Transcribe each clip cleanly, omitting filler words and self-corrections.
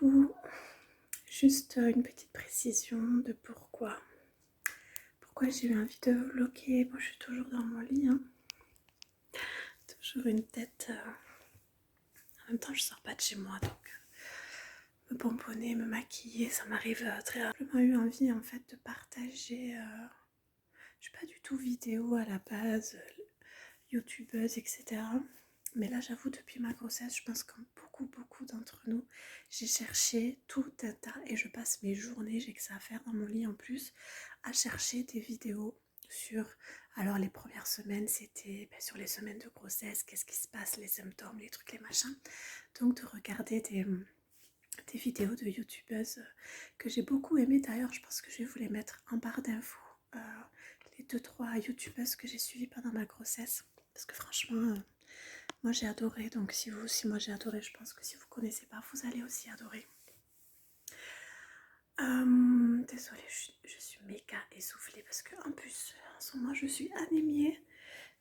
coup, juste une petite précision de pourquoi j'ai eu envie de vlogger. Bon, je suis toujours dans mon lit, hein. Toujours une tête. En même temps, je sors pas de chez moi, donc me pomponner, me maquiller, ça m'arrive très rarement. J'ai eu envie en fait de partager. Je suis pas du tout vidéo à la base, youtubeuse, etc. Mais là, j'avoue, depuis ma grossesse, je pense comme beaucoup d'entre nous, j'ai cherché tout un tas et je passe mes journées, j'ai que ça à faire dans mon lit en plus, à chercher des vidéos sur, alors les premières semaines, c'était sur les semaines de grossesse, qu'est-ce qui se passe, les symptômes, les trucs, les machins. Donc de regarder des vidéos de youtubeuses que j'ai beaucoup aimées. D'ailleurs, je pense que je vais vous les mettre en barre d'infos, les 2-3 youtubeuses que j'ai suivies pendant ma grossesse, parce que franchement... moi j'ai adoré, donc si vous aussi moi j'ai adoré, je pense que si vous connaissez pas, vous allez aussi adorer. Désolée, je suis méga essoufflée parce que en plus en ce moment je suis anémiée.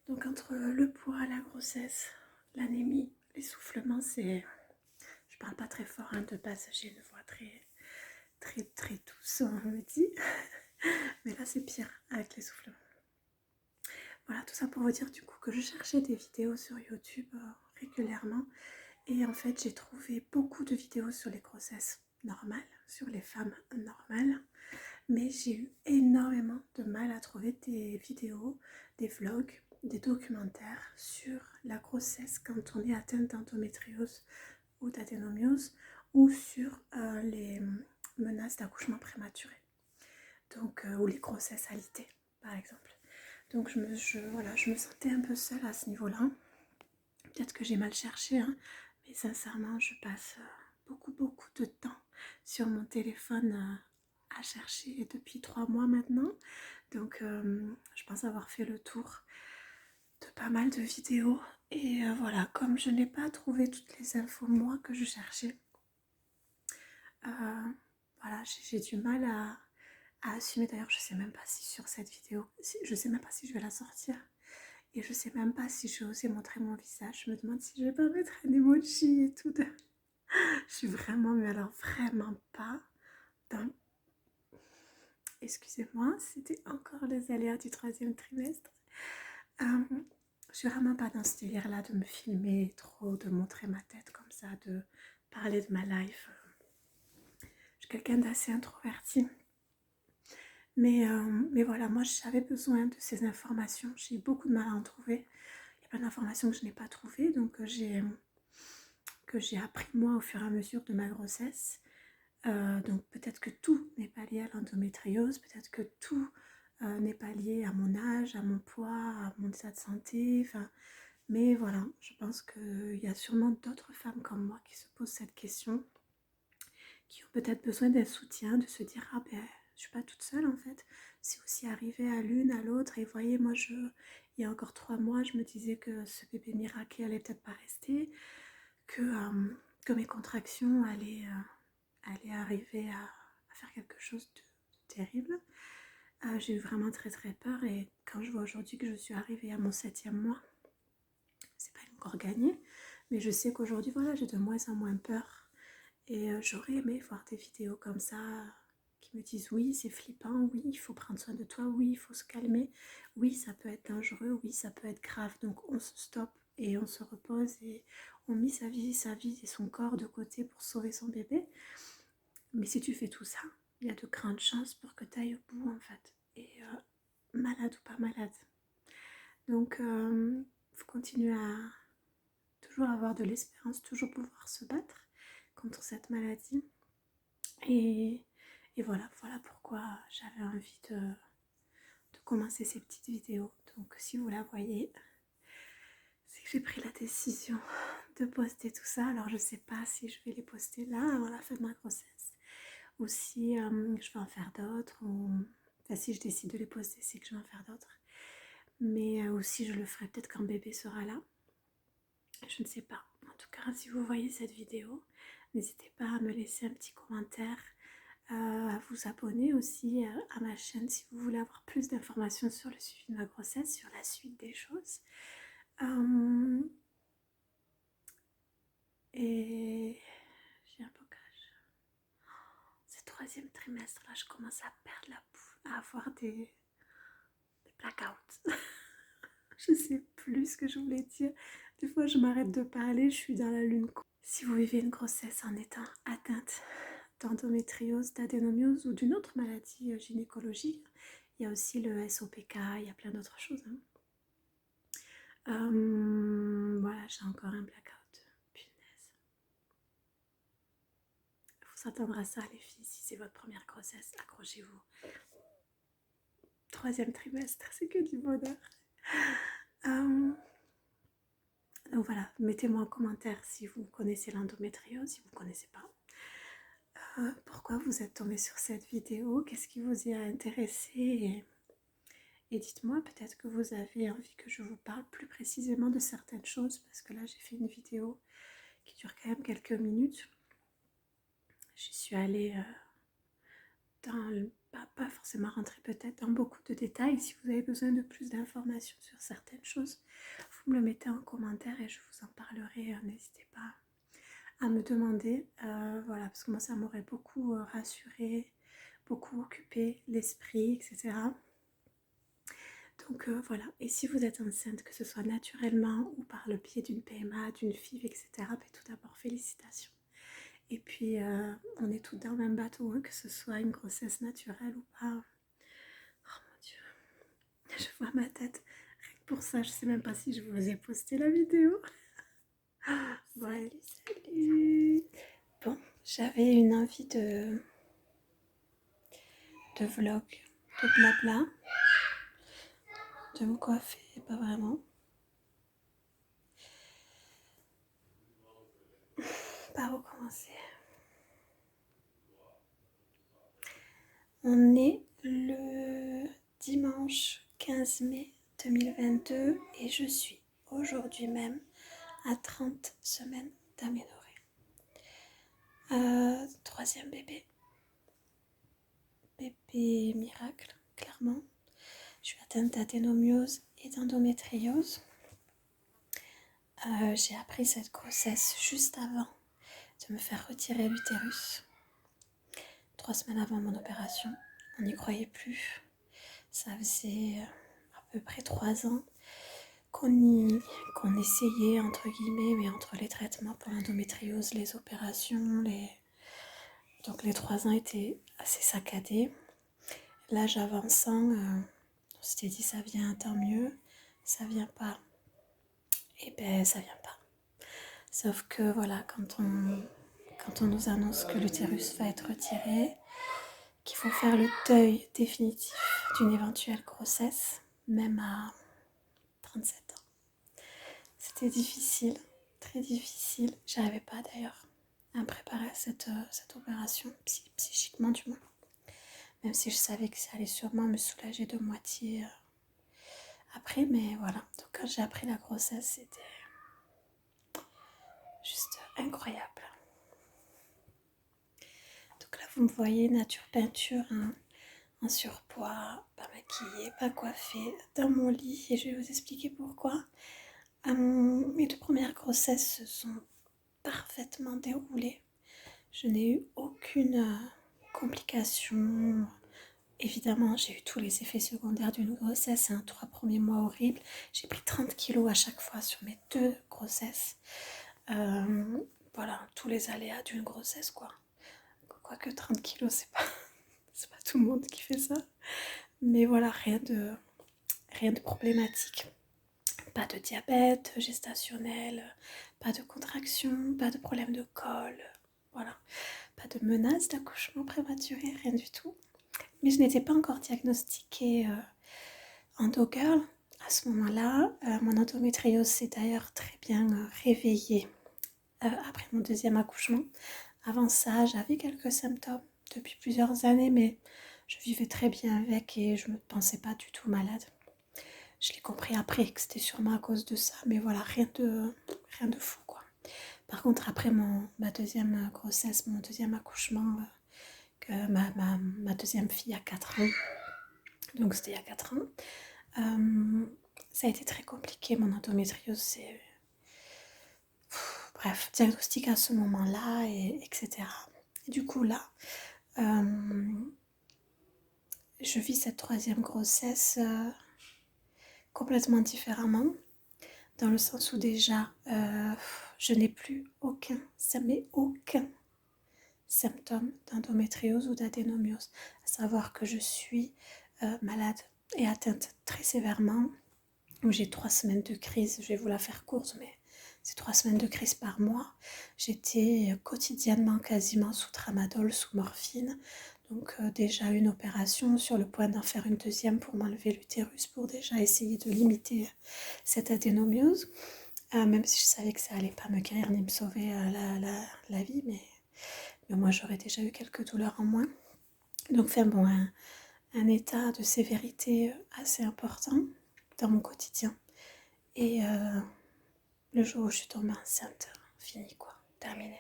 Donc entre le poids, la grossesse, l'anémie, l'essoufflement, c'est... Je parle pas très fort hein, de base, j'ai une voix très douce, on me dit. Mais là c'est pire avec l'essoufflement. Voilà, tout ça pour vous dire du coup que je cherchais des vidéos sur YouTube régulièrement. Et en fait, j'ai trouvé beaucoup de vidéos sur les grossesses normales, sur les femmes normales. Mais j'ai eu énormément de mal à trouver des vidéos, des vlogs, des documentaires sur la grossesse quand on est atteinte d'endométriose ou d'adénomiose ou sur les menaces d'accouchement prématuré. Donc, ou les grossesses alitées, par exemple. Donc, voilà, je me sentais un peu seule à ce niveau-là. Peut-être que j'ai mal cherché, hein, mais sincèrement, je passe beaucoup de temps sur mon téléphone à chercher depuis 3 mois maintenant. Donc, je pense avoir fait le tour de pas mal de vidéos. Et voilà, comme je n'ai pas trouvé toutes les infos moi que je cherchais, voilà, j'ai du mal à assumer. D'ailleurs, je sais même pas si sur cette vidéo, je sais même pas si je vais la sortir. Et je sais même pas si je vais oser montrer mon visage. Je me demande si je vais pas mettre un emoji et tout. Je suis vraiment, mais alors vraiment pas dans... Excusez-moi, c'était encore les aléas du 3e trimestre. Je suis vraiment pas dans ce délire-là de me filmer trop, de montrer ma tête comme ça, de parler de ma life. Je suis quelqu'un d'assez introverti. Mais voilà, moi j'avais besoin de ces informations. J'ai eu beaucoup de mal à en trouver. Il y a plein d'informations que je n'ai pas trouvées, donc que j'ai appris moi au fur et à mesure de ma grossesse. Donc peut-être que tout n'est pas lié à l'endométriose, peut-être que tout n'est pas lié à mon âge, à mon poids, à mon état de santé. Mais voilà, je pense qu'il y a sûrement d'autres femmes comme moi qui se posent cette question, qui ont peut-être besoin d'un soutien, de se dire ah ben je suis pas toute seule en fait. C'est aussi arrivé à l'une, à l'autre. Et vous voyez, moi il y a encore 3 mois, je me disais que ce bébé miracle allait peut-être pas rester, que mes contractions allaient arriver à faire quelque chose de terrible. J'ai eu vraiment très peur, et quand je vois aujourd'hui que je suis arrivée à mon 7e mois, c'est pas encore gagné, mais je sais qu'aujourd'hui voilà, j'ai de moins en moins peur, et j'aurais aimé voir des vidéos comme ça qui me disent oui c'est flippant, oui il faut prendre soin de toi, oui il faut se calmer, oui ça peut être dangereux, oui ça peut être grave, donc on se stoppe et on se repose et on met sa vie et son corps de côté pour sauver son bébé. Mais si tu fais tout ça, il y a de grandes chances pour que tu ailles au bout en fait. Et malade ou pas malade. Donc il faut continuer à toujours avoir de l'espérance, toujours pouvoir se battre contre cette maladie. Et voilà pourquoi j'avais envie de commencer ces petites vidéos. Donc si vous la voyez, c'est que j'ai pris la décision de poster tout ça. Alors je sais pas si je vais les poster là avant la fin de ma grossesse, ou si je vais en faire d'autres, ou enfin, si je décide de les poster, c'est que je vais en faire d'autres, mais aussi je le ferai peut-être quand bébé sera là, je ne sais pas. En tout cas, si vous voyez cette vidéo, n'hésitez pas à me laisser un petit commentaire, à vous abonner aussi à ma chaîne si vous voulez avoir plus d'informations sur le suivi de ma grossesse, sur la suite des choses. Et j'ai un bocage. troisième trimestre, là je commence à perdre la boule, à avoir des blackouts. Je sais plus ce que je voulais dire. Des fois je m'arrête de parler, je suis dans la lune. Si vous vivez une grossesse en étant atteinte d'endométriose, d'adénomiose ou d'une autre maladie gynécologique, il y a aussi le SOPK, il y a plein d'autres choses. Voilà, j'ai encore un blackout. Punaise. Il faut s'attendre à ça les filles, si c'est votre première grossesse, accrochez-vous. Troisième trimestre, c'est que du bonheur. Donc voilà, mettez-moi en commentaire si vous connaissez l'endométriose, si vous ne connaissez pas. Pourquoi vous êtes tombé sur cette vidéo, qu'est-ce qui vous y a intéressé et dites-moi, peut-être que vous avez envie que je vous parle plus précisément de certaines choses, parce que là j'ai fait une vidéo qui dure quand même quelques minutes. J'y suis allée pas forcément rentrer peut-être dans beaucoup de détails. Si vous avez besoin de plus d'informations sur certaines choses, vous me le mettez en commentaire et je vous en parlerai. N'hésitez pas à me demander. Voilà, parce que moi ça m'aurait beaucoup rassuré, beaucoup occupé l'esprit, etc. Donc voilà, et si vous êtes enceinte, que ce soit naturellement ou par le biais d'une PMA, d'une FIV, etc., ben, tout d'abord félicitations. Et puis on est tous dans le même bateau, hein, que ce soit une grossesse naturelle ou pas. Oh mon Dieu, je vois ma tête. Rien que pour ça, je sais même pas si je vous ai posté la vidéo. Ouais. Salut. Bon, j'avais une envie de vlog, de blabla, de me coiffer, pas vraiment. Par où commencer? On est le dimanche 15 mai 2022 et je suis aujourd'hui même à 30 semaines d'aménorrhée. Troisième bébé. Bébé miracle, clairement. Je suis atteinte d'adénomiose et d'endométriose. J'ai appris cette grossesse juste avant de me faire retirer l'utérus. 3 semaines avant mon opération. On n'y croyait plus. Ça faisait à peu près 3 ans qu'on essayait, entre guillemets, mais entre les traitements pour l'endométriose, les opérations, donc les 3 ans étaient assez saccadés. L'âge avançant, on s'était dit ça vient, tant mieux, ça vient pas, et ben ça vient pas. Sauf que voilà, quand on nous annonce que l'utérus va être retiré, qu'il faut faire le deuil définitif d'une éventuelle grossesse, même à 37 ans. C'était difficile, très difficile. J'arrivais pas d'ailleurs à me préparer à cette opération, psychiquement du moins. Même si je savais que ça allait sûrement me soulager de moitié après, mais voilà. Donc quand j'ai appris la grossesse, c'était juste incroyable. Donc là, vous me voyez, nature peinture, hein, en surpoids, pas maquillée, pas coiffée, dans mon lit, et je vais vous expliquer pourquoi. Mes 2 premières grossesses se sont parfaitement déroulées. Je n'ai eu aucune complication. Évidemment, j'ai eu tous les effets secondaires d'une grossesse, 3 premiers mois horribles. J'ai pris 30 kilos à chaque fois sur mes 2 grossesses. Voilà, tous les aléas d'une grossesse, quoi. Quoique 30 kilos, c'est pas tout le monde qui fait ça. Mais voilà, rien de problématique. Pas de diabète gestationnel, pas de contraction, pas de problème de col, voilà. Pas de menace d'accouchement prématuré, rien du tout. Mais je n'étais pas encore diagnostiquée endo-girl à ce moment-là. Mon endométriose s'est d'ailleurs très bien réveillée après mon 2e accouchement. Avant ça, j'avais quelques symptômes depuis plusieurs années, mais je vivais très bien avec et je ne me pensais pas du tout malade. Je l'ai compris après que c'était sûrement à cause de ça, mais voilà, rien de fou, quoi. Par contre, après ma 2e grossesse, mon 2e accouchement, que ma 2e fille a 4 ans, donc c'était il y a 4 ans, ça a été très compliqué. Mon endométriose, c'est... Bref, diagnostic à ce moment-là, etc. Et du coup, là, Je vis cette troisième grossesse complètement différemment, dans le sens où déjà, je n'ai plus aucun symptôme d'endométriose ou d'adénomiose, à savoir que je suis malade et atteinte très sévèrement, où j'ai 3 semaines de crise, je vais vous la faire courte, mais c'est 3 semaines de crise par mois. J'étais quotidiennement quasiment sous tramadol, sous morphine, donc déjà une opération, sur le point d'en faire une deuxième pour m'enlever l'utérus, pour déjà essayer de limiter cette adénomiose, même si je savais que ça allait pas me guérir ni me sauver la vie, mais moi j'aurais déjà eu quelques douleurs en moins. Donc enfin bon, un état de sévérité assez important dans mon quotidien. Et le jour où je suis tombée enceinte, fini quoi, terminé.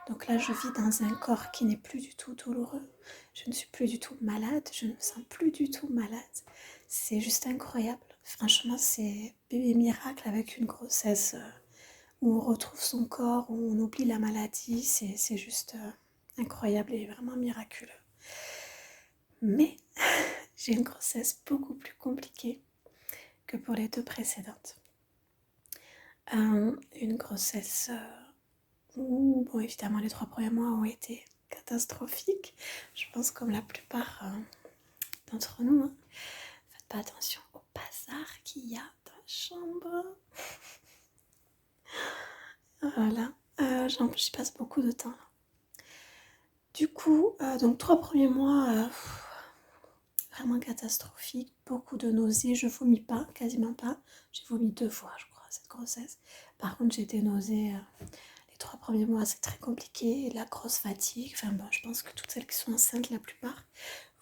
Donc là je vis dans un corps qui n'est plus du tout douloureux. Je ne suis plus du tout malade, je ne me sens plus du tout malade. C'est juste incroyable. Franchement, c'est bébé miracle avec une grossesse où on retrouve son corps, où on oublie la maladie. C'est juste incroyable et vraiment miraculeux. Mais j'ai une grossesse beaucoup plus compliquée que pour les 2 précédentes. Une grossesse où, bon, évidemment, les 3 premiers mois ont été catastrophiques. Je pense comme la plupart d'entre nous. Hein. Faites pas attention au bazar qu'il y a dans la chambre. Voilà, j'y passe beaucoup de temps. Du coup, donc 3 premiers mois, vraiment catastrophiques, beaucoup de nausées. Je vomis pas, quasiment pas. J'ai vomi 2 fois, je crois, cette grossesse. Par contre, j'ai des nausées. Les 3 premiers mois, c'est très compliqué. La grosse fatigue. Enfin bon, je pense que toutes celles qui sont enceintes, la plupart,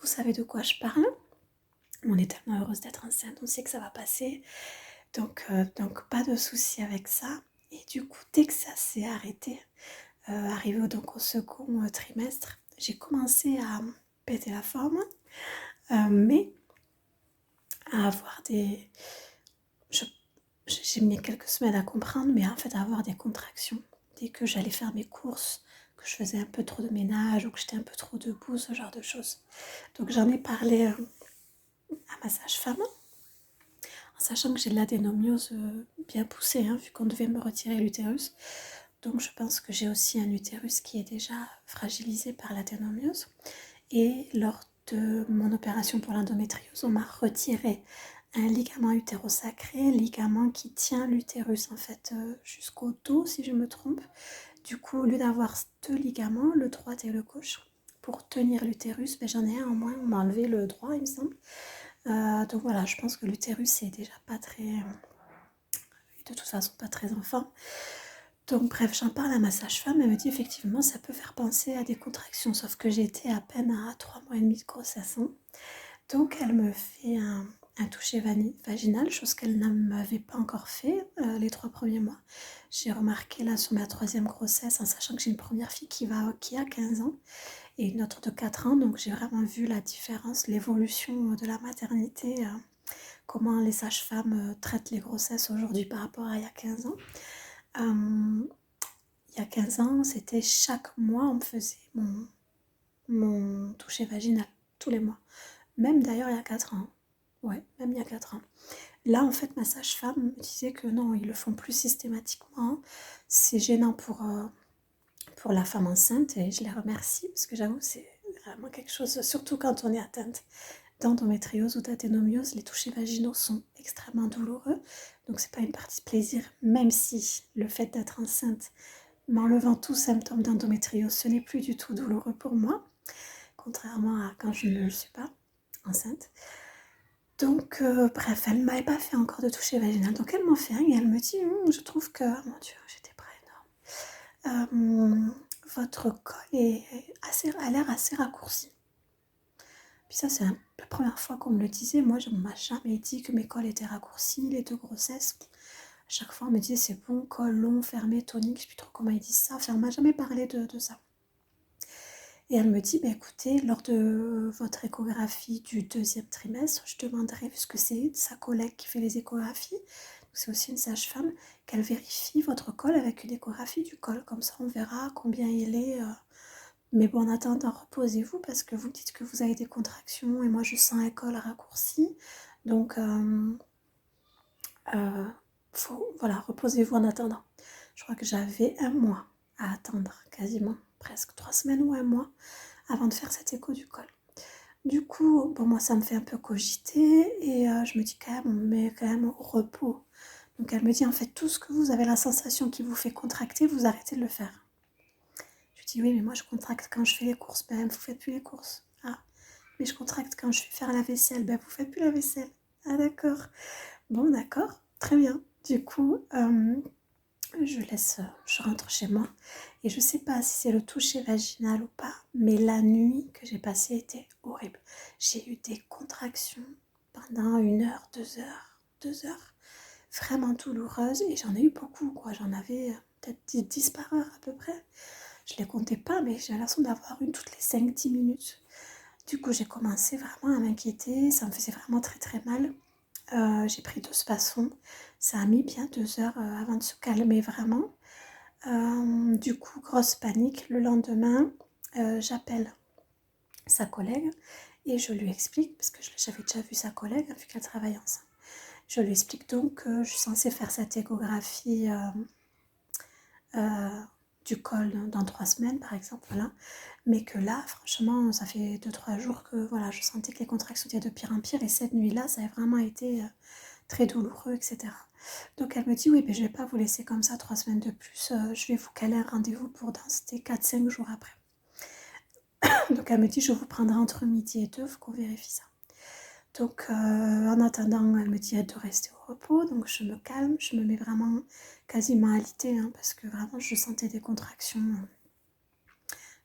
vous savez de quoi je parle. On est tellement heureuse d'être enceinte, on sait que ça va passer. Donc pas de souci avec ça. Et du coup, dès que ça s'est arrêté, arrivé donc au second trimestre, j'ai commencé à péter la forme, mais à avoir des... J'ai mis quelques semaines à comprendre, mais en fait à avoir des contractions. Dès que j'allais faire mes courses, que je faisais un peu trop de ménage ou que j'étais un peu trop debout, ce genre de choses. Donc j'en ai parlé à ma sage-femme, en sachant que j'ai de l'adénomiose bien poussée, hein, vu qu'on devait me retirer l'utérus. Donc je pense que j'ai aussi un utérus qui est déjà fragilisé par l'adénomiose. Et lors de mon opération pour l'endométriose, on m'a retiré un ligament utérosacré, ligament qui tient l'utérus en fait jusqu'au dos si je me trompe. Du coup, au lieu d'avoir 2 ligaments, le droit et le gauche, pour tenir l'utérus, ben, j'en ai un en moins, on m'a enlevé le droit il me semble. Donc voilà, je pense que l'utérus c'est déjà pas très... de toute façon pas très enfant. Donc bref, j'en parle à ma sage-femme, elle me dit effectivement ça peut faire penser à des contractions, sauf que j'étais à peine à 3 mois et demi de grossesse. Hein. Donc elle me fait un toucher vaginal, chose qu'elle ne m'avait pas encore fait les 3 premiers mois. J'ai remarqué là sur ma 3e grossesse, en sachant que j'ai une première fille qui a 15 ans et une autre de 4 ans, donc j'ai vraiment vu la différence, l'évolution de la maternité, comment les sages-femmes traitent les grossesses aujourd'hui par rapport à il y a 15 ans. Il y a 15 ans, c'était chaque mois, on me faisait mon toucher vaginal, tous les mois. Même d'ailleurs il y a 4 ans. Ouais, même il y a 4 ans. Là, en fait, ma sage-femme me disait que non, ils le font plus systématiquement. C'est gênant pour la femme enceinte et je les remercie parce que j'avoue, c'est vraiment quelque chose, surtout quand on est atteinte d'endométriose ou d'adénomiose, les touchés vaginaux sont extrêmement douloureux. Donc, c'est pas une partie de plaisir, même si le fait d'être enceinte, m'enlevant tout symptôme d'endométriose, ce n'est plus du tout douloureux pour moi, contrairement à quand je ne le suis pas enceinte. Donc, bref, elle ne m'avait pas fait encore de toucher vaginal. Donc, elle m'en fait un et elle me dit je trouve que, oh mon Dieu, j'étais pas énorme. Votre col a l'air assez raccourci. Puis ça, c'est la première fois qu'on me le disait. Moi, je ne m'a jamais dit que mes cols étaient raccourcis, les 2 grossesses. À chaque fois, on me disait c'est bon, col long, fermé, tonique. Je ne sais plus trop comment ils disent ça. Enfin, on ne m'a jamais parlé de ça. Et elle me dit, écoutez, lors de votre échographie du 2e trimestre, je demanderai, puisque c'est sa collègue qui fait les échographies, c'est aussi une sage-femme, qu'elle vérifie votre col avec une échographie du col. Comme ça, on verra combien il est Mais bon, en attendant, reposez-vous parce que vous dites que vous avez des contractions et moi je sens un col raccourci. Donc, voilà, reposez-vous en attendant. Je crois que j'avais un mois à attendre, quasiment, presque 3 semaines ou un mois avant de faire cet écho du col. Du coup, bon, moi ça me fait un peu cogiter et je me dis quand même, on me met quand même au repos. Donc elle me dit en fait tout ce que vous avez la sensation qui vous fait contracter, vous arrêtez de le faire. Je dis oui mais moi je contracte quand je fais les courses, ben vous faites plus les courses. Ah, mais je contracte quand je vais faire la vaisselle, ben vous faites plus la vaisselle. Ah d'accord. Bon d'accord, très bien. Du coup, je rentre chez moi et je sais pas si c'est le toucher vaginal ou pas, mais la nuit que j'ai passée était horrible. J'ai eu des contractions pendant 1 heure, 2 heures, 2 heures, vraiment douloureuses et j'en ai eu beaucoup quoi. J'en avais peut-être 10 par heure à peu près. Je les comptais pas, mais j'ai l'impression d'avoir une toutes les 5-10 minutes. Du coup, j'ai commencé vraiment à m'inquiéter. Ça me faisait vraiment très très mal. J'ai pris 2 Spasfon. Ça a mis bien 2 heures avant de se calmer vraiment. Du coup, grosse panique. Le lendemain, j'appelle sa collègue et je lui explique, parce que j'avais déjà vu sa collègue vu qu'elle travaille ensemble. Je lui explique donc que je suis censée faire cette échographie du col dans 3 semaines par exemple, voilà. Mais que là, franchement, ça fait 2-3 jours que voilà, je sentais que les contractions étaient de pire en pire et cette nuit-là, ça a vraiment été très douloureux, etc. Donc elle me dit oui, mais je vais pas vous laisser comme ça 3 semaines de plus, je vais vous caler un rendez-vous pour dans c'était 4-5 jours après. Donc elle me dit je vous prendrai entre midi et 2, faut qu'on vérifie ça. Donc en attendant, elle me dit de rester au repos, donc je me calme, je me mets vraiment quasiment alité, hein, parce que vraiment je sentais des contractions.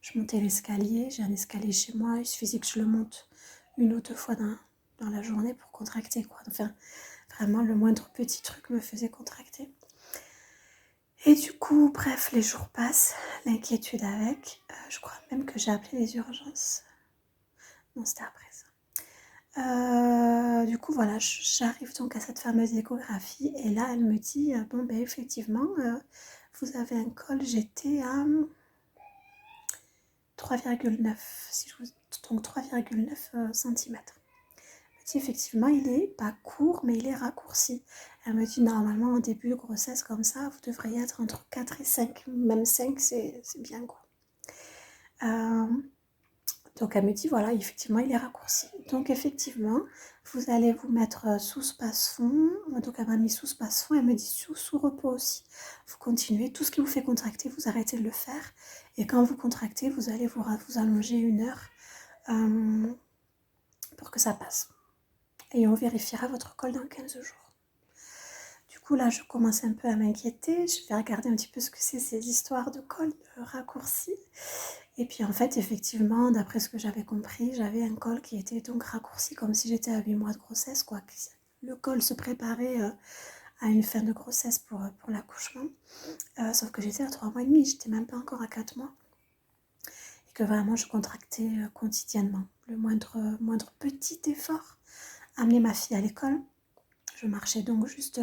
Je montais l'escalier, j'ai un escalier chez moi, il suffisait que je le monte 1 ou 2 fois dans la journée pour contracter, quoi. Enfin, vraiment, le moindre petit truc me faisait contracter. Et du coup, bref, les jours passent, l'inquiétude avec. Je crois même que j'ai appelé les urgences. Non, c'était après ça. Du coup, voilà, j'arrive donc à cette fameuse échographie et là, elle me dit, bon, ben effectivement, vous avez un col, j'étais à 3,9, donc 3,9 cm. Elle me dit effectivement, il est pas court, mais il est raccourci. Elle me dit normalement, en début de grossesse comme ça, vous devriez être entre 4 et 5, même 5, c'est bien quoi. Donc elle me dit voilà, effectivement, il est raccourci. Donc effectivement, vous allez vous mettre sous Spasfon. Donc elle m'a mis sous Spasfon, elle me dit sous repos aussi. Vous continuez, tout ce qui vous fait contracter, vous arrêtez de le faire. Et quand vous contractez, vous allez vous allonger 1 heure pour que ça passe. Et on vérifiera votre col dans 15 jours. Du coup là, je commence un peu à m'inquiéter. Je vais regarder un petit peu ce que c'est ces histoires de col raccourci. Et puis en fait, effectivement, d'après ce que j'avais compris, j'avais un col qui était donc raccourci comme si j'étais à 8 mois de grossesse, quoi. Le col se préparait à une fin de grossesse pour l'accouchement. Sauf que j'étais à 3 mois et demi, j'étais même pas encore à 4 mois. Et que vraiment, je contractais quotidiennement. Le moindre petit effort, amener ma fille à l'école. Je marchais donc juste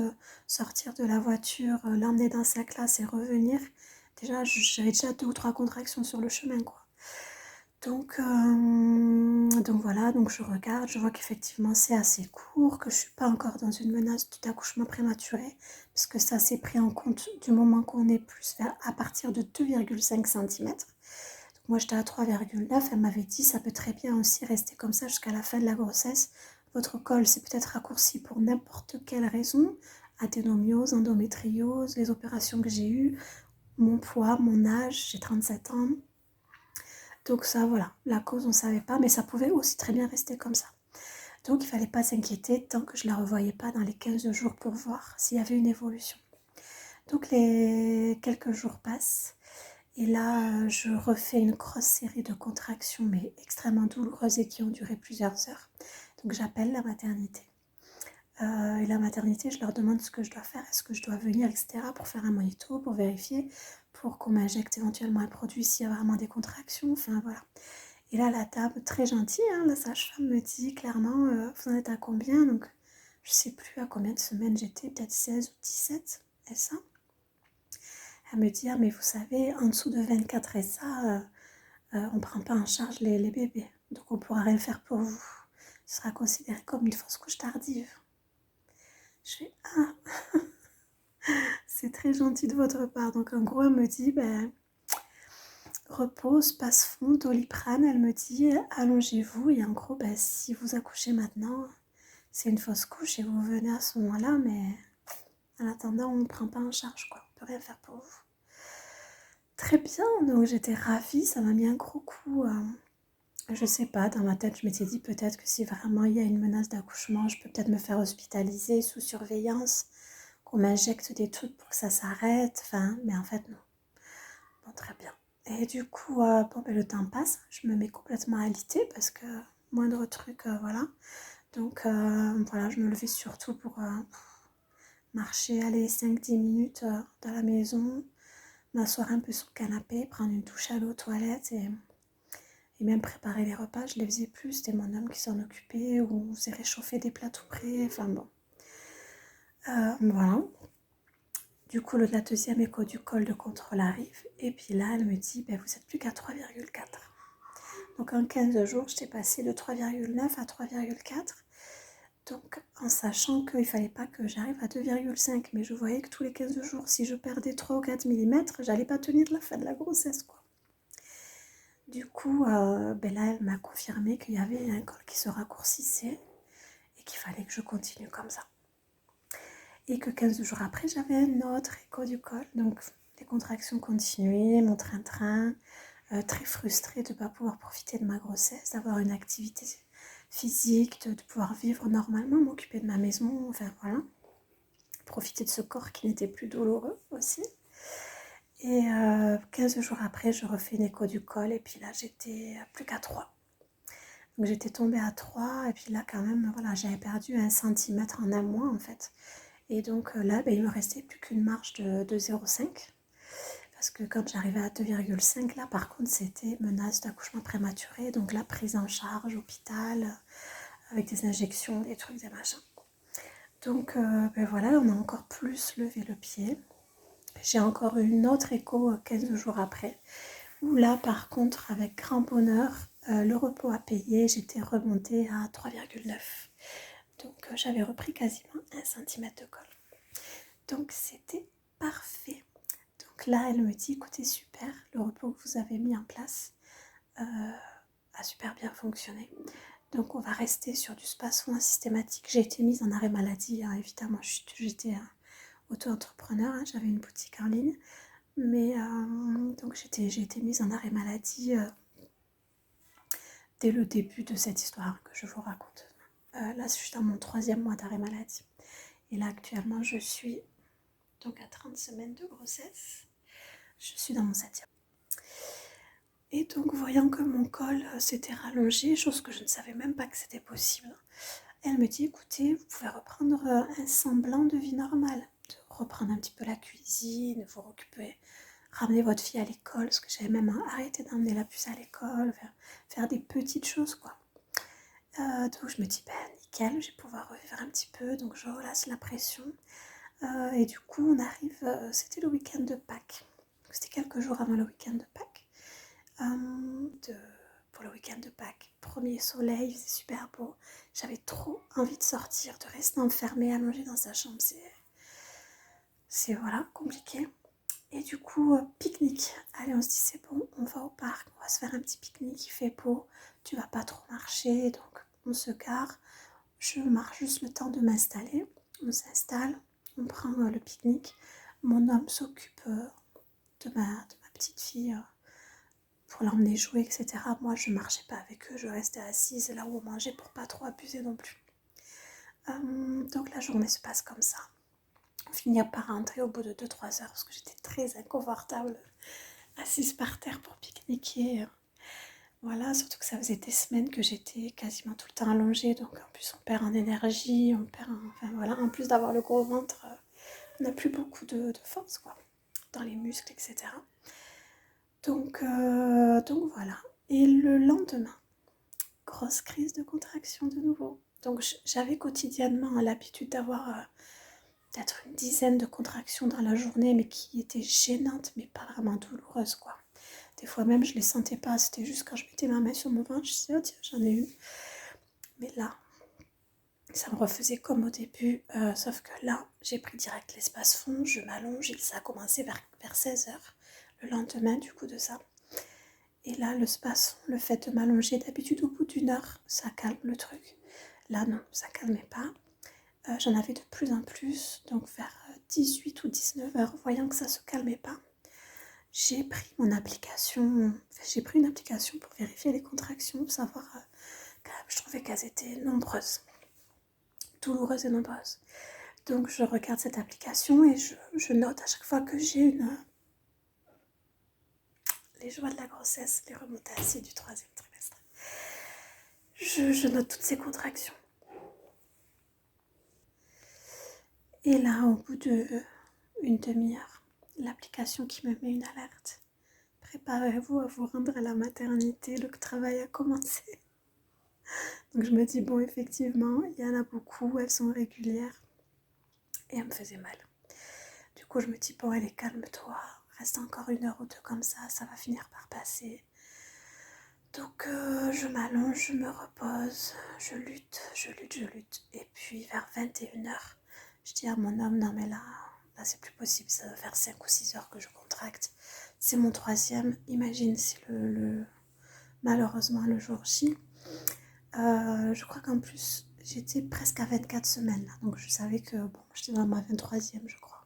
sortir de la voiture, l'emmener dans sa classe et revenir. Déjà, j'avais déjà 2 ou 3 contractions sur le chemin, quoi. Donc voilà, donc je regarde, je vois qu'effectivement c'est assez court, que je ne suis pas encore dans une menace d'accouchement prématuré, parce que ça s'est pris en compte du moment qu'on est plus à partir de 2,5 cm. Donc moi j'étais à 3,9, elle m'avait dit ça peut très bien aussi rester comme ça jusqu'à la fin de la grossesse. Votre col s'est peut-être raccourci pour n'importe quelle raison, adénomiose, endométriose, les opérations que j'ai eues, mon poids, mon âge, j'ai 37 ans. Donc ça, voilà, la cause, on ne savait pas, mais ça pouvait aussi très bien rester comme ça. Donc il ne fallait pas s'inquiéter tant que je ne la revoyais pas dans les 15 jours pour voir s'il y avait une évolution. Donc les quelques jours passent et là, je refais une grosse série de contractions, mais extrêmement douloureuses et qui ont duré plusieurs heures. Donc j'appelle la maternité. Et la maternité, je leur demande ce que je dois faire, est-ce que je dois venir, etc. pour faire un monito, pour vérifier, pour qu'on m'injecte éventuellement un produit s'il y a vraiment des contractions, enfin voilà. Et là, la table, très gentille, hein, la sage-femme me dit clairement, vous en êtes à combien? Donc, je sais plus à combien de semaines j'étais, peut-être 16 ou 17 SA. Elle me dit, ah mais vous savez, en dessous de 24 SA, on ne prend pas en charge les bébés. Donc on ne pourra rien faire pour vous. Ce sera considéré comme une fausse couche tardive. Je fais ah, c'est très gentil de votre part. Donc en gros, elle me dit, ben, repose, passe-fond, Doliprane. Elle me dit, allongez-vous. Et en gros, ben, si vous accouchez maintenant, c'est une fausse couche et vous venez à ce moment-là. Mais en attendant, on ne prend pas en charge, quoi. On ne peut rien faire pour vous. Très bien, donc j'étais ravie. Ça m'a mis un gros coup. Je sais pas, dans ma tête, je m'étais dit peut-être que si vraiment il y a une menace d'accouchement, je peux peut-être me faire hospitaliser sous surveillance, qu'on m'injecte des trucs pour que ça s'arrête, enfin, mais en fait non. Bon, très bien. Et du coup, bon, ben, le temps passe, je me mets complètement alitée parce que moindre truc, voilà. Donc voilà, je me levais surtout pour marcher, aller 5-10 minutes dans la maison, m'asseoir un peu sur le canapé, prendre une douche à l'eau aux toilettes et même préparer les repas, je les faisais plus, c'était mon homme qui s'en occupait, ou on faisait réchauffer des plats tout prêts, enfin bon. Voilà. Du coup, la deuxième écho du col de contrôle arrive, et puis là, elle me dit, ben, vous n'êtes plus qu'à 3,4. Donc en 15 jours, j'étais passée de 3,9 à 3,4. Donc en sachant qu'il ne fallait pas que j'arrive à 2,5, mais je voyais que tous les 15 jours, si je perdais 3 ou 4 mm, j'allais pas tenir la fin de la grossesse, quoi. Du coup, ben là, elle m'a confirmé qu'il y avait un col qui se raccourcissait et qu'il fallait que je continue comme ça. Et que 15 jours après, j'avais un autre écho du col. Donc, les contractions continuaient, mon train-train, très frustrée de ne pas pouvoir profiter de ma grossesse, d'avoir une activité physique, de pouvoir vivre normalement, m'occuper de ma maison, enfin voilà. Profiter de ce corps qui n'était plus douloureux aussi. Et 15 jours après, je refais une écho du col et puis là, j'étais plus qu'à 3. Donc j'étais tombée à 3 et puis là, quand même, voilà, j'avais perdu 1 centimètre en un mois en fait. Et donc là, ben, il me restait plus qu'une marge de 0,5. Parce que quand j'arrivais à 2,5, là, par contre, c'était menace d'accouchement prématuré. Donc là, prise en charge, hôpital, avec des injections, des trucs, des machins. Donc ben voilà, on a encore plus levé le pied. J'ai encore eu une autre écho 15 jours après, où là par contre avec grand bonheur, le repos à payer, j'étais remontée à 3,9. Donc j'avais repris quasiment 1 cm de col. Donc c'était parfait. Donc là elle me dit, écoutez super, le repos que vous avez mis en place a super bien fonctionné. Donc on va rester sur du spa-soin systématique. J'ai été mise en arrêt maladie, hein, évidemment j'étais auto-entrepreneur, hein, j'avais une boutique en ligne. Mais donc j'ai été mise en arrêt maladie dès le début de cette histoire que je vous raconte. Là, je suis dans mon 3e mois d'arrêt maladie. Et là, actuellement, je suis donc à 30 semaines de grossesse. Je suis dans mon 7e. Et donc, voyant que mon col s'était rallongé, chose que je ne savais même pas que c'était possible, elle me dit, écoutez, vous pouvez reprendre un semblant de vie normale. De reprendre un petit peu la cuisine, vous occuper, ramener votre fille à l'école, parce que j'avais même arrêté d'emmener la puce à l'école, faire des petites choses, quoi. Donc je me dis, ben nickel, je vais pouvoir revivre un petit peu, donc je relâche la pression. Et du coup, on arrive, c'était le week-end de Pâques. C'était quelques jours avant le week-end de Pâques. Pour le week-end de Pâques, premier soleil, c'est super beau. J'avais trop envie de sortir, de rester enfermée, allongée dans sa chambre. C'est voilà, compliqué. Et du coup, pique-nique. Allez, on se dit, c'est bon, on va au parc, on va se faire un petit pique-nique, il fait beau, tu vas pas trop marcher, donc on se gare. Je marche juste le temps de m'installer. On s'installe, on prend le pique-nique. Mon homme s'occupe de ma petite fille pour l'emmener jouer, etc. Moi, je marchais pas avec eux, je restais assise là où on mangeait pour pas trop abuser non plus. Donc la journée se passe comme ça. On finit par rentrer au bout de 2-3 heures parce que j'étais très inconfortable assise par terre pour pique-niquer. Voilà, surtout que ça faisait des semaines que j'étais quasiment tout le temps allongée, donc en plus on perd en énergie, enfin voilà, en plus d'avoir le gros ventre, on n'a plus beaucoup de force quoi, dans les muscles, etc. Donc voilà. Et le lendemain, grosse crise de contraction de nouveau. Donc j'avais quotidiennement l'habitude d'avoir peut-être une dizaine de contractions dans la journée, mais qui étaient gênantes, mais pas vraiment douloureuses quoi. Des fois même, je les sentais pas. C'était juste quand je mettais ma main sur mon ventre, je disais, oh tiens, j'en ai une. Mais là, ça me refaisait comme au début, sauf que là, j'ai pris direct l'espace fond, je m'allonge, et ça a commencé vers 16h, le lendemain du coup de ça. Et là, le space fond, le fait de m'allonger, d'habitude au bout d'une heure, ça calme le truc. Là, non, ça calmait pas. J'en avais de plus en plus, donc vers 18 ou 19h, voyant que ça se calmait pas, j'ai pris une application pour vérifier les contractions, pour savoir, quand même, je trouvais qu'elles étaient nombreuses, douloureuses et nombreuses. Donc je regarde cette application et je note à chaque fois que j'ai les joies de la grossesse, les remontées acides du 3e trimestre. Je note toutes ces contractions. Et là, au bout d'une demi-heure, l'application qui me met une alerte. Préparez-vous à vous rendre à la maternité, le travail a commencé. Donc je me dis, bon, effectivement, il y en a beaucoup, elles sont régulières. Et elles me faisaient mal. Du coup, je me dis, bon, allez, calme-toi. Reste encore 1 heure ou 2 comme ça va finir par passer. Donc je m'allonge, je me repose, je lutte. Et puis vers 21h, je dis à mon homme, non mais là c'est plus possible, ça va faire 5 ou 6 heures que je contracte. C'est mon 3e, imagine si malheureusement le jour J. Je crois qu'en plus j'étais presque à 24 semaines là, donc je savais que bon, j'étais dans ma 23e je crois.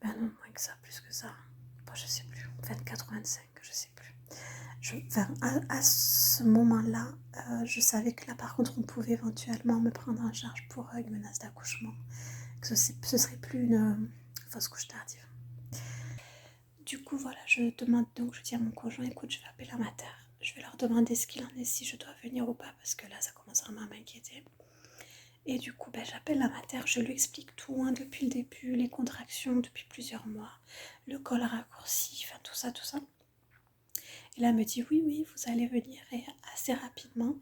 Ben non, moins que ça, plus que ça. Bon, je sais plus, 24 ou 25, je sais plus. À ce moment-là, je savais que là par contre on pouvait éventuellement me prendre en charge pour une menace d'accouchement. Que ce serait plus une fausse couche tardive. Du coup voilà, je dis à mon conjoint, écoute, je vais appeler la mater. Je vais leur demander ce qu'il en est, si je dois venir ou pas, parce que là ça commence vraiment à m'inquiéter. Et du coup, j'appelle la mater, je lui explique tout, hein, depuis le début, les contractions depuis plusieurs mois, le col raccourci, enfin tout ça. Et là, elle me dit, oui, vous allez venir assez rapidement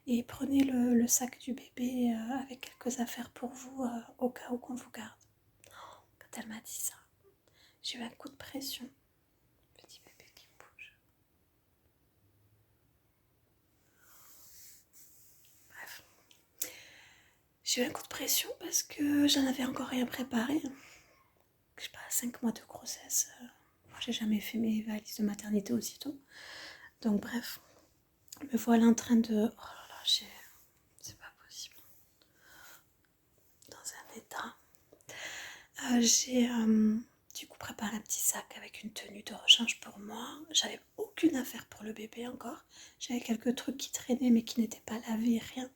et prenez le sac du bébé avec quelques affaires pour vous au cas où qu'on vous garde. Quand elle m'a dit ça, j'ai eu un coup de pression. Petit bébé qui bouge. Bref. J'ai eu un coup de pression parce que j'en avais encore rien préparé. Je sais pas, 5 mois de grossesse. Moi, j'ai jamais fait mes valises de maternité aussitôt. Donc bref, me voilà en train de... Oh là là, c'est pas possible. Dans un état. J'ai du coup préparé un petit sac avec une tenue de rechange pour moi. J'avais aucune affaire pour le bébé encore. J'avais quelques trucs qui traînaient mais qui n'étaient pas lavés, rien.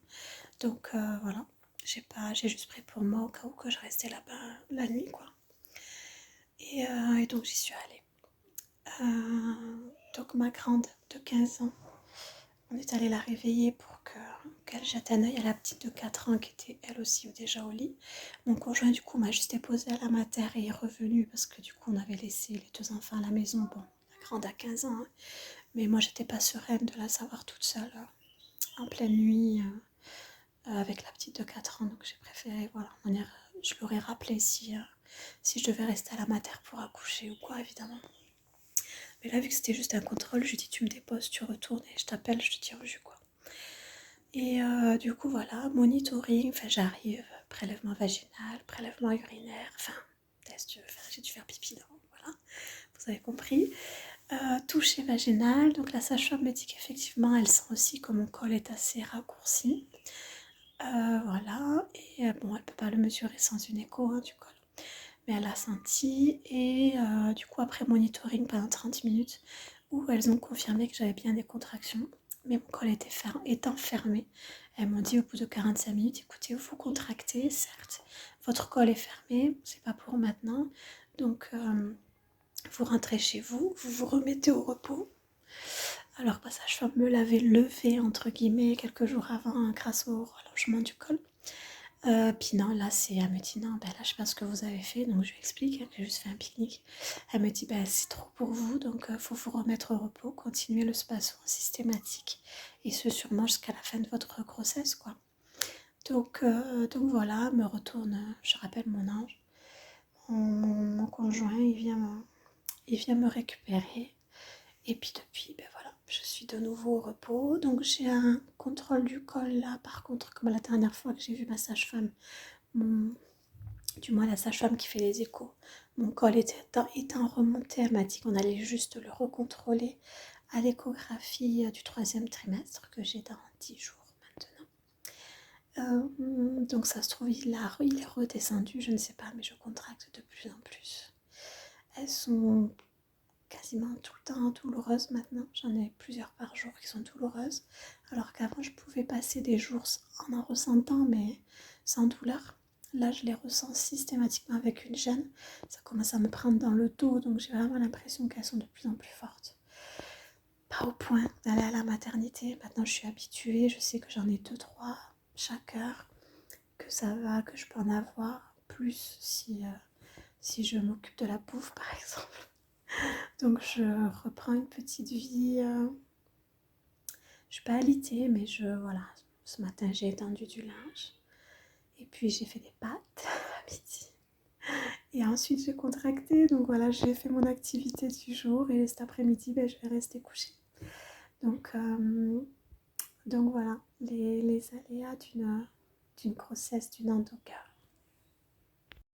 Donc voilà, j'ai juste pris pour moi au cas où que je restais là-bas la nuit quoi. Et donc j'y suis allée. Donc ma grande de 15 ans, on est allé la réveiller pour qu'elle jette un œil à la petite de 4 ans qui était elle aussi déjà au lit. Mon conjoint du coup m'a juste déposé à la mater et est revenu parce que du coup on avait laissé les 2 enfants à la maison. Bon, la grande a 15 ans, hein, mais moi j'étais pas sereine de la savoir toute seule en pleine nuit avec la petite de 4 ans. Donc j'ai préféré, voilà, je l'aurais rappelé si je devais rester à la mater pour accoucher ou quoi évidemment. Mais là, vu que c'était juste un contrôle, je lui dis tu me déposes, tu retournes et je t'appelle, je te tiens au jus quoi. Et du coup, voilà, monitoring, enfin j'arrive, prélèvement vaginal, prélèvement urinaire, enfin, test, j'ai dû faire pipi, non, voilà, vous avez compris. Toucher vaginal, donc la sage-femme me dit qu'effectivement, elle sent aussi que mon col est assez raccourci. Voilà, et bon, elle peut pas le mesurer sans une écho du col. Mais elle a senti et du coup après monitoring pendant 30 minutes où elles ont confirmé que j'avais bien des contractions mais mon col étant fermé, elles m'ont dit au bout de 45 minutes, écoutez, vous contractez, certes, votre col est fermé, c'est pas pour maintenant, donc vous rentrez chez vous, vous vous remettez au repos. Alors ma sage-femme me l'avait levé entre guillemets quelques jours avant grâce au relâchement du col. Puis non, là, elle me dit non, là, je sais pas ce que vous avez fait, donc je lui explique, j'ai juste fait un pique-nique. Elle me dit, c'est trop pour vous, donc faut vous remettre au repos, continuer le spasme systématique, et ce sûrement jusqu'à la fin de votre grossesse, quoi. Donc voilà, me retourne, je rappelle mon ange, mon conjoint, il vient me récupérer. Et puis depuis, ben voilà, je suis de nouveau au repos. Donc j'ai un contrôle du col là. Par contre, comme la dernière fois que j'ai vu ma sage-femme, du moins la sage-femme qui fait les échos, mon col étant remonté. Elle m'a dit qu'on allait juste le recontrôler à l'échographie du 3e trimestre que j'ai dans 10 jours maintenant. Donc ça se trouve, il est redescendu, je ne sais pas, mais je contracte de plus en plus. Elles sont quasiment tout le temps douloureuses maintenant. J'en ai plusieurs par jour qui sont douloureuses. Alors qu'avant, je pouvais passer des jours en ressentant, mais sans douleur. Là, je les ressens systématiquement avec une gêne. Ça commence à me prendre dans le dos, donc j'ai vraiment l'impression qu'elles sont de plus en plus fortes. Pas au point d'aller à la maternité. Maintenant, je suis habituée. Je sais que j'en ai 2-3 chaque heure. Que ça va, que je peux en avoir plus si je m'occupe de la bouffe, par exemple. Donc je reprends une petite vie. Je suis pas alitée, mais voilà. Ce matin, j'ai étendu du linge. Et puis j'ai fait des pâtes à midi. Et ensuite, j'ai contracté. Donc voilà, j'ai fait mon activité du jour. Et cet après-midi, ben, je vais rester couchée. Donc voilà, les aléas d'une grossesse, d'une endoga.